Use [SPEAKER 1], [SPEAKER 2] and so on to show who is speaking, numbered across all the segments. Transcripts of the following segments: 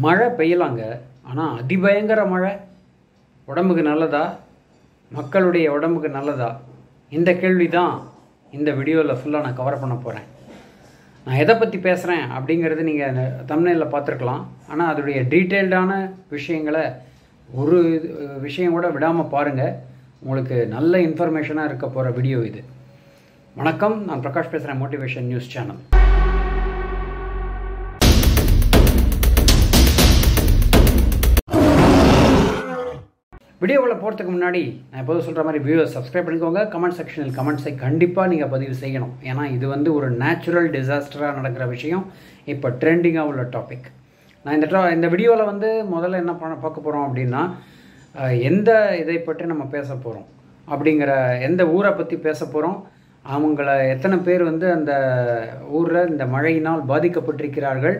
[SPEAKER 1] மழை பெய்யலாங்க. ஆனால் அதிபயங்கர மழை உடம்புக்கு நல்லதா? மக்களுடைய உடம்புக்கு நல்லதா? இந்த கேள்வி தான் இந்த வீடியோவில் ஃபுல்லாக நான் கவர் பண்ண போகிறேன். நான் எதை பற்றி பேசுகிறேன் அப்படிங்கிறது நீங்கள் தம்ப்நெயிலில் பார்த்துருக்கலாம். ஆனால் அதோடைய டீட்டெயில்டான விஷயங்களை ஒரு விஷயம் கூட விடாமல் பாருங்கள். உங்களுக்கு நல்ல இன்ஃபர்மேஷனாக இருக்க போகிற வீடியோ இது. வணக்கம், நான் பிரகாஷ் பேசுகிறேன், மோட்டிவேஷன் நியூஸ் சேனல். வீடியோவில் போகிறதுக்கு முன்னாடி நான் எப்போதும் சொல்கிற மாதிரி வீடியோ சப்ஸ்கிரைப் பண்ணிக்கோங்க. கமெண்ட் செக்ஷனில் கமெண்ட்ஸை கண்டிப்பாக நீங்கள் பதிவு செய்யணும். ஏன்னா இது வந்து ஒரு நேச்சுரல் டிசாஸ்டராக நடக்கிற விஷயம், இப்போ ட்ரெண்டிங்காக உள்ள டாபிக். நான் இந்த வீடியோவில் வந்து முதல்ல என்ன பார்க்க போகிறோம் அப்படின்னா, எந்த இதை பற்றி நம்ம பேச போகிறோம் அப்படிங்கிற, எந்த ஊரை பற்றி பேச போகிறோம், அவங்கள எத்தனை பேர் வந்து அந்த ஊரில் இந்த மழையினால் பாதிக்கப்பட்டிருக்கிறார்கள்.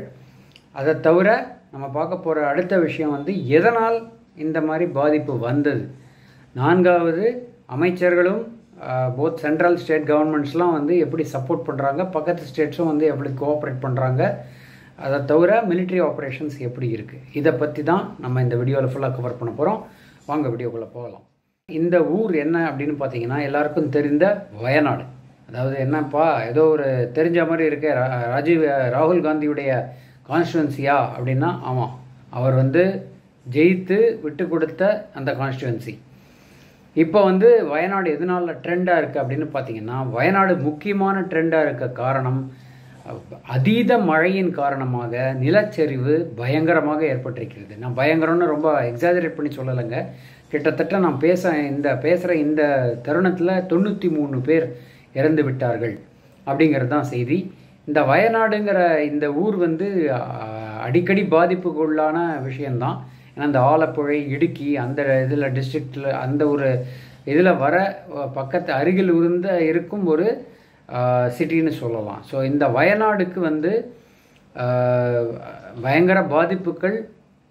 [SPEAKER 1] அதை தவிர நம்ம பார்க்க போகிற அடுத்த விஷயம் வந்து எதனால் இந்த மாதிரி பாதிப்பு வந்தது. நான்காவது, அமைச்சர்களும் போத் சென்ட்ரல் ஸ்டேட் கவர்மெண்ட்ஸ்லாம் வந்து எப்படி சப்போர்ட் பண்ணுறாங்க, பக்கத்து ஸ்டேட்ஸும் வந்து எப்படி கோஆப்ரேட் பண்ணுறாங்க. அதை தவிர மிலிட்ரி ஆப்ரேஷன்ஸ் எப்படி இருக்குது, இதை பற்றி தான் நம்ம இந்த வீடியோவில் ஃபுல்லாக கவர் பண்ண போகிறோம். வாங்க வீடியோக்குள்ளே போகலாம். இந்த ஊர் என்ன அப்படின்னு பார்த்தீங்கன்னா, எல்லாருக்கும் தெரிந்த வயநாடு. அதாவது என்னப்பா ஏதோ ஒரு தெரிஞ்ச மாதிரி இருக்க, ராகுல் காந்தியுடைய கான்ஸ்டுவன்சியா அப்படின்னா ஆமாம், அவர் வந்து ஜெயித்து விட்டு கொடுத்த அந்த கான்ஸ்டுவன்சி. இப்போ வந்து வயநாடு எதனால ட்ரெண்டாக இருக்குது அப்படின்னு பார்த்தீங்கன்னா, வயநாடு முக்கியமான ட்ரெண்டாக இருக்க காரணம் அதீத மழையின் காரணமாக நிலச்சரிவு பயங்கரமாக ஏற்பட்டிருக்கிறது. நான் பயங்கரம்னு ரொம்ப எக்ஸாஜரேட் பண்ணி சொல்லலைங்க. கிட்டத்தட்ட நான் பேசுகிற இந்த தருணத்தில் 93 பேர் இறந்து விட்டார்கள் அப்படிங்கிறது தான் செய்தி. இந்த வயநாடுங்கிற இந்த ஊர் வந்து அடிக்கடி பாதிப்புக்குள்ளான விஷயந்தான். ஏன்னா இந்த ஆலப்புழை, இடுக்கி அந்த இதில் டிஸ்ட்ரிக்டில் அந்த ஒரு இதில் வர பக்கத்து அருகில் இருக்கும் ஒரு சிட்டின்னு சொல்லலாம். ஸோ இந்த வயநாடுக்கு வந்து பயங்கர பாதிப்புகள்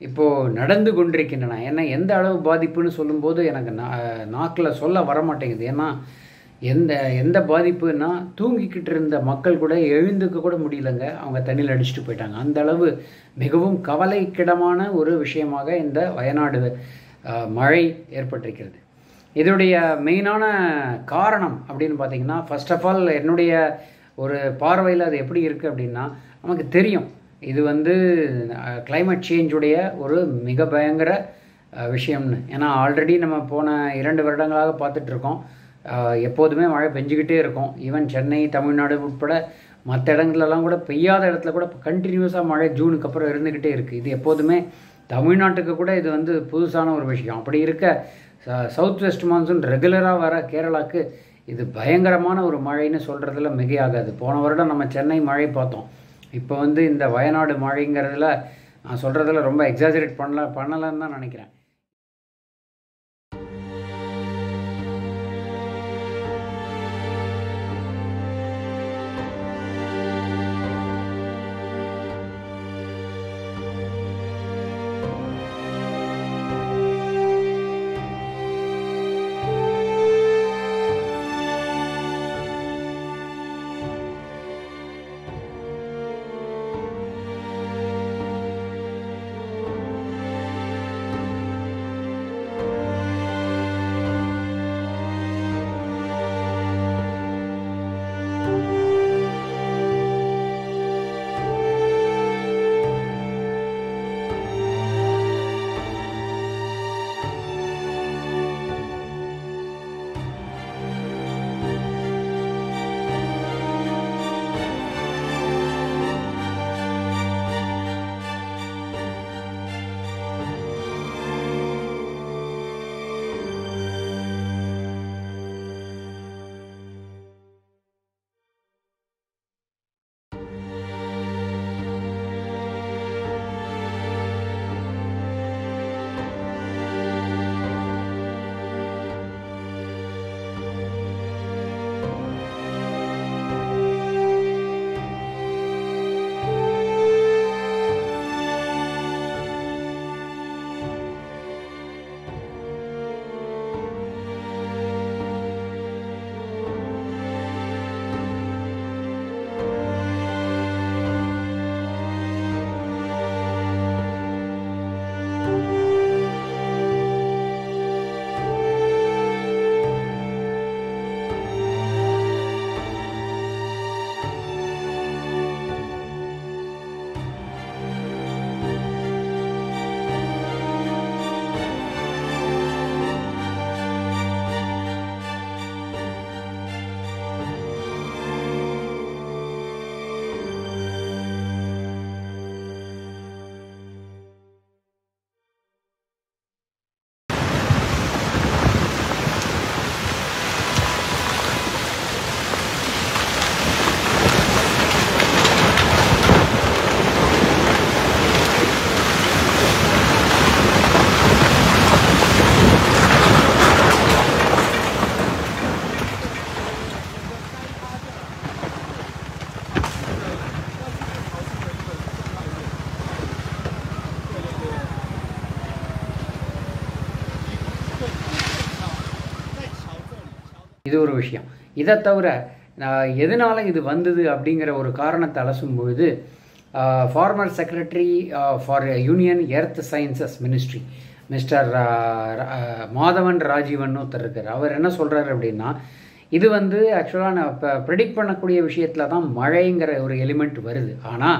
[SPEAKER 1] இப்போது நடந்து கொண்டிருக்கின்றன. ஏன்னா எந்த அளவு பாதிப்புன்னு சொல்லும்போது எனக்கு நாக்கில் சொல்ல வரமாட்டேங்குது. ஏன்னா எந்த பாதிப்புன்னா, தூங்கிக்கிட்டு இருந்த மக்கள் கூட எழுந்துக்க கூட முடியலங்க. அவங்க தண்ணியில் அடிச்சுட்டு போயிட்டாங்க. அந்த அளவு மிகவும் கவலைக்கிடமான ஒரு விஷயமாக இந்த வயநாடு மழை ஏற்பட்டிருக்கிறது. இதனுடைய மெயினான காரணம் அப்படின்னு பார்த்தீங்கன்னா, ஃபர்ஸ்ட் ஆஃப் ஆல் என்னுடைய ஒரு பார்வையில் அது எப்படி இருக்குது அப்படின்னா, நமக்கு தெரியும் இது வந்து கிளைமேட் சேஞ்சுடைய ஒரு மிக பயங்கர விஷயம்னு. ஏன்னா ஆல்ரெடி நம்ம போன 2 வருடங்களாக பார்த்துட்ருக்கோம். எப்போதுமே மழை பெஞ்சிக்கிட்டே இருக்கும். ஈவன் சென்னை, தமிழ்நாடு உட்பட மற்ற இடங்கள்லாம் கூட பெய்யாத இடத்துல கூட கண்டினியூஸாக மழை ஜூனுக்கு அப்புறம் இருந்துக்கிட்டே இருக்குது. இது எப்போதுமே தமிழ்நாட்டுக்கு கூட இது வந்து புதுசான ஒரு விஷயம். அப்படி இருக்க சவுத் வெஸ்ட் மான்சூன் ரெகுலராக வர கேரளாவுக்கு இது பயங்கரமான ஒரு மழைன்னு சொல்கிறதுல மிகையாகாது. போன வருடம் நம்ம சென்னை மழை பார்த்தோம். இப்போ வந்து இந்த வயநாடு மழைங்கிறதுல நான் சொல்கிறதுல ரொம்ப எக்ஸாஜரேட் பண்ணலன்னு தான் நினைக்கிறேன். இது ஒரு விஷயம். இதை தவிர எதனால் இது வந்தது அப்படிங்கிற ஒரு காரணத்தை அலசும்பொழுது former secretary for union earth sciences ministry mister Madhavan Rajeevan ஒருத்தர் இருக்கார். அவர் என்ன சொல்கிறார் அப்படின்னா, இது வந்து ஆக்சுவலாக நான் இப்போ ப்ரெடிக்ட் பண்ணக்கூடிய விஷயத்தில் தான் மழைங்கிற ஒரு எலிமெண்ட் வருது. ஆனால்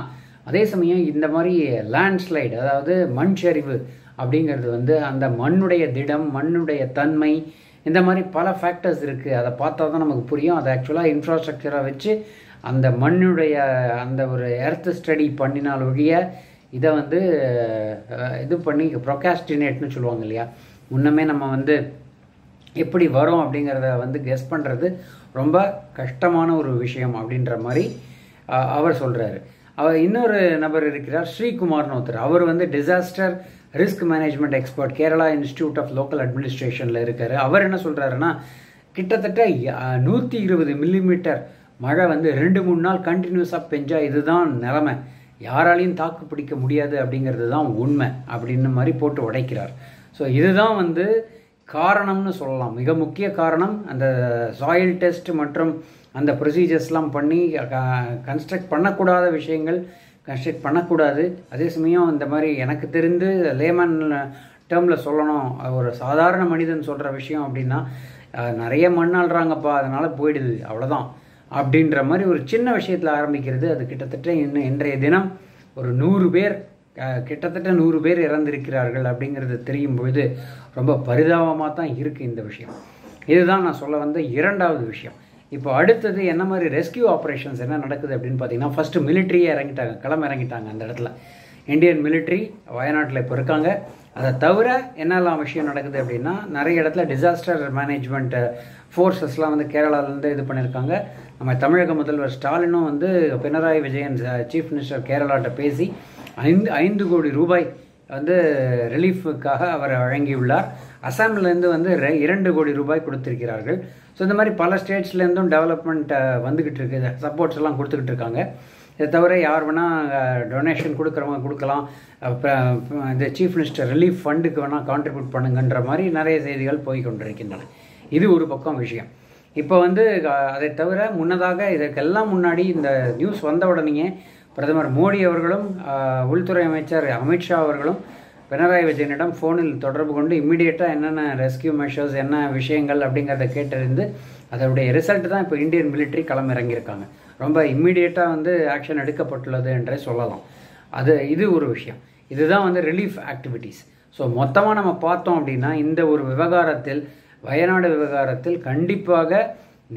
[SPEAKER 1] அதே சமயம் இந்த மாதிரி லேண்ட்ஸ்லைடு, அதாவது மண் சரிவு அப்படிங்கிறது வந்து அந்த மண்ணுடைய திடம், மண்ணுடைய தன்மை, இந்த மாதிரி பல ஃபேக்டர்ஸ் இருக்குது. அதை பார்த்தா தான் நமக்கு புரியும். அதை ஆக்சுவலாக இன்ஃப்ராஸ்ட்ரக்சரை வச்சு அந்த மண்ணுடைய அந்த ஒரு எர்த் ஸ்டடி பண்ணினால் ஒழிய இதை வந்து இது பண்ணி ப்ரொகாஸ்டினேட்னு சொல்லுவாங்க இல்லையா, முன்னமே நம்ம வந்து எப்படி வரும் அப்படிங்கிறத வந்து கெஸ் பண்ணுறது ரொம்ப கஷ்டமான ஒரு விஷயம் அப்படின்ற மாதிரி அவர் சொல்கிறாரு. அவர் இன்னொரு நபர் இருக்கிறார், ஸ்ரீகுமார்னு ஒருத்தர். அவர் வந்து disaster risk management expert, Kerala institute of local அட்மினிஸ்ட்ரேஷனில் இருக்கார். அவர் என்ன சொல்கிறாருன்னா, கிட்டத்தட்ட 120 மில்லிமீட்டர் மழை வந்து 2-3 நாள் கண்டினியூஸாக பெஞ்சா இதுதான் நிலமை, யாராலையும் தாக்கு பிடிக்க முடியாது அப்படிங்கிறது தான் உண்மை அப்படின்னு மாதிரி போட்டு உடைக்கிறார். ஸோ இதுதான் வந்து காரணம்னு சொல்லலாம். மிக முக்கிய காரணம் அந்த சாயில் டெஸ்ட் மற்றும் அந்த ப்ரொசீஜர்ஸ்லாம் பண்ணி கன்ஸ்ட்ரக்ட் பண்ணக்கூடாத விஷயங்கள் கன்ஸ்ட்ரக்ட் பண்ணக்கூடாது. அதே சமயம் இந்த மாதிரி எனக்கு தெரிந்து லேமன் டேர்மில் சொல்லணும், ஒரு சாதாரண மனிதன் சொல்கிற விஷயம் அப்படின்னா, நிறைய மண் அள்ளுறாங்கப்பா அதனால் போயிடுது அவ்வளோதான் அப்படின்ற மாதிரி ஒரு சின்ன விஷயத்தில் ஆரம்பிக்கிறது. அது கிட்டத்தட்ட இன்னும் இன்றைய தினம் ஒரு 100 பேர், கிட்டத்தட்ட 100 பேர் இறந்திருக்கிறார்கள் அப்படிங்கிறது தெரியும் பொழுது ரொம்ப பரிதாபமாக தான் இருக்குது இந்த விஷயம். இதுதான் நான் சொல்ல வந்த இரண்டாவது விஷயம். இப்போ அடுத்தது என்ன மாதிரி ரெஸ்கியூ ஆப்ரேஷன்ஸ் என்ன நடக்குது அப்படின்னு பார்த்தீங்கன்னா, ஃபஸ்ட்டு மிலிட்ரியே இறங்கிட்டாங்க, இறங்கிட்டாங்க அந்த இடத்துல. இந்தியன் மிலிட்ரி வயநாட்டில் இப்போ இருக்காங்க. அதை தவிர என்னெல்லாம் விஷயம் நடக்குது அப்படின்னா, நிறைய இடத்துல டிசாஸ்டர் மேனேஜ்மெண்ட் ஃபோர்ஸஸ்லாம் வந்து கேரளாவிலேருந்து இது பண்ணியிருக்காங்க. நம்ம தமிழக முதல்வர் ஸ்டாலினும் வந்து பினராயி விஜயன் சீஃப் மினிஸ்டர் கேரளாட்ட பேசி 5 கோடி ரூபாய் வந்து ரிலீஃபுக்காக அவர் வழங்கியுள்ளார். அசாம்லேருந்து வந்து 2 கோடி ரூபாய் கொடுத்திருக்கிறார்கள். ஸோ இந்த மாதிரி பல ஸ்டேட்ஸ்லேருந்தும் டெவலப்மெண்ட் வந்துக்கிட்டு இருக்குது, சப்போர்ட்ஸ் எல்லாம் கொடுத்துக்கிட்டு இருக்காங்க. இதை தவிர யார் வேணால் டொனேஷன் கொடுக்குறவங்க கொடுக்கலாம், இந்த சீஃப் மினிஸ்டர் ரிலீஃப் ஃபண்டுக்கு வேணால் கான்ட்ரிபியூட் பண்ணுங்கன்ற மாதிரி நிறைய செய்திகள் போய் கொண்டிருக்கின்றன. இது ஒரு பக்கம் விஷயம். இப்போ வந்து அதை தவிர முன்னதாக இதற்கெல்லாம் முன்னாடி இந்த நியூஸ் வந்த உடனேயே பிரதமர் மோடி அவர்களும் உள்துறை அமைச்சர் அமித்ஷா அவர்களும் பினராயி விஜயனிடம் ஃபோனில் தொடர்பு கொண்டு இம்மிடியேட்டாக என்னென்ன ரெஸ்கியூ மெஷர்ஸ், என்ன விஷயங்கள் அப்படிங்கிறத கேட்டறிந்து அதனுடைய ரிசல்ட் தான் இப்போ இந்தியன் மிலிட்ரி களமிறங்கியிருக்காங்க. ரொம்ப இம்மிடியேட்டாக வந்து ஆக்ஷன் எடுக்கப்பட்டுள்ளது என்றே சொல்லலாம். இது ஒரு விஷயம். இதுதான் வந்து ரிலீஃப் ஆக்டிவிட்டீஸ். ஸோ மொத்தமாக நம்ம பார்த்தோம் அப்படின்னா, இந்த ஒரு விவகாரத்தில், வயநாடு விவகாரத்தில் கண்டிப்பாக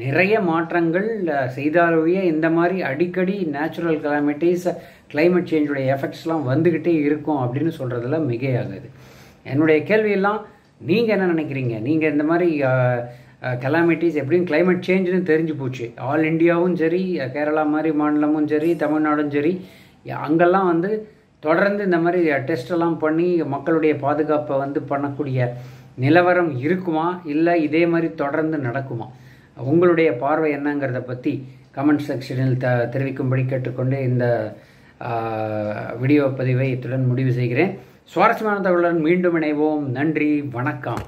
[SPEAKER 1] நிறைய மாற்றங்கள் செய்தாலேயே இந்த மாதிரி அடிக்கடி நேச்சுரல் கலாமிட்டிஸ், கிளைமேட் சேஞ்சுடைய எஃபெக்ட்ஸ்லாம் வந்துக்கிட்டே இருக்கும் அப்படின்னு சொல்கிறதுல மிகையாகுது. என்னுடைய கேள்வியெல்லாம் நீங்கள் என்ன நினைக்கிறீங்க? நீங்கள் இந்த மாதிரி கலாமிட்டிஸ் எப்படியும் கிளைமேட் சேஞ்சுன்னு தெரிஞ்சு போச்சு. ஆல் இண்டியாவும் சரி, கேரளா மாதிரி மாநிலமும் சரி, தமிழ்நாடும் சரி, அங்கெல்லாம் வந்து தொடர்ந்து இந்த மாதிரி டெஸ்டெல்லாம் பண்ணி மக்களுடைய பாதுகாப்பை வந்து பண்ணக்கூடிய நிலவரம் இருக்குமா, இல்லை இதே மாதிரி தொடர்ந்து நடக்குமா? உங்களுடைய பார்வை என்னங்கிறத பற்றி கமெண்ட் செக்ஷனில் தெரிவிக்கும்படி கேட்டுக்கொண்டு இந்த வீடியோ பதிவை இத்துடன் முடிவு செய்கிறேன். சுவாரஸ்யமான தகவலுடன் மீண்டும் இணைவோம். நன்றி, வணக்கம்.